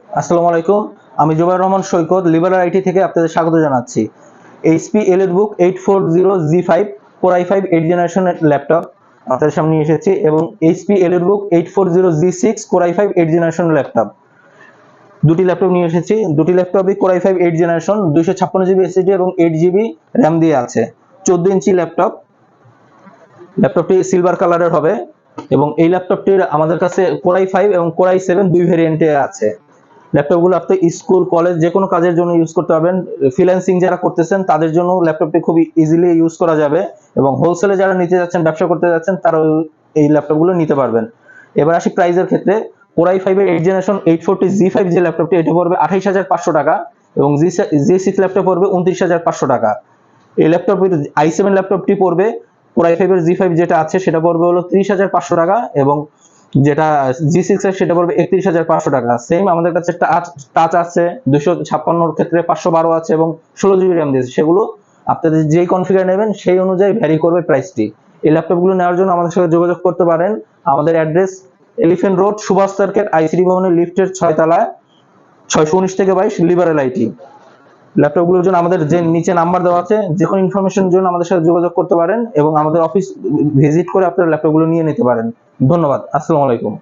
আসসালামু আলাইকুম, আমি জুবাইর রহমান সৈকত লিবারেল আইটি থেকে আপনাদের স্বাগত জানাচ্ছি। HP EliteBook 840G5 core i5 8 জেনারেশনের ল্যাপটপ আপনাদের সামনে নিয়ে এসেছি এবং HP EliteBook 840G6 core i5 8 জেনারেশনের ল্যাপটপ দুটি ল্যাপটপ নিয়ে এসেছি। দুটি ল্যাপটপই core i5 8 generation 256GB SSD এবং 8GB র্যাম দিয়ে আছে। 14 ইঞ্চি ল্যাপটপটি সিলভার কালারের হবে এবং এই ল্যাপটপটির আমাদের কাছে কোর i5 এবং কোর i7 দুই ভেরিয়েন্টে আছে। ল্যাপটপগুলো আপনি স্কুল কলেজ যে কোনো কাজের জন্য ইউজ করতে পারবেন। ফ্রিল্যান্সিং যারা করতেছেন তাদের জন্য ল্যাপটপটি খুবই ইজিলি ইউজ করা যাবে এবং হোলসেলে যারা নিতে যাচ্ছেন, ব্যবসা করতে যাচ্ছেন, তারা এই ল্যাপটপগুলো নিতে পারবেন। এবার আসি প্রাইসের ক্ষেত্রে। কোর i5 এর 8 জেনারেশন 840G5 যে ল্যাপটপটি, এটা পড়বে 28,500 টাকা এবং G6 ল্যাপটপ পড়বে 29,500 টাকা। এই ল্যাপটপের i7 ল্যাপটপটি পড়বে কোর i5 এর G5 যেটা আছে সেটা পড়বে হলো 30,500 টাকা এবং যেটা G6 এর সেটা পড়বে 31,500 টাকা। সেম আমাদের কাছে টাচ আছে 256 ক্ষেত্রে 512 আছে এবং 16GB র্যাম দিয়েছে। সেগুলো আপনাদের যেই কনফিগার নেবেন সেই অনুযায়ী ভ্যারি করবে প্রাইসটি। এই ল্যাপটপগুলো নেওয়ার জন্য আমাদের সাথে যোগাযোগ করতে পারেন। আমাদের address elephant road, Subhash circuit, ICD ভবনের লিফটের 6 তলায়, 619 থেকে 22 লিবারেল আইটি। ল্যাপটপগুলোর জন্য আমাদের যে নিচে নাম্বার দেওয়া আছে, যে কোনো ইনফরমেশনের জন্য আমাদের সাথে যোগাযোগ করতে পারেন এবং আমাদের অফিস ভিজিট করে আপনারা ল্যাপটপগুলো নিয়ে নিতে পারেন। ধন্যবাদ। আসসালামু আলাইকুম।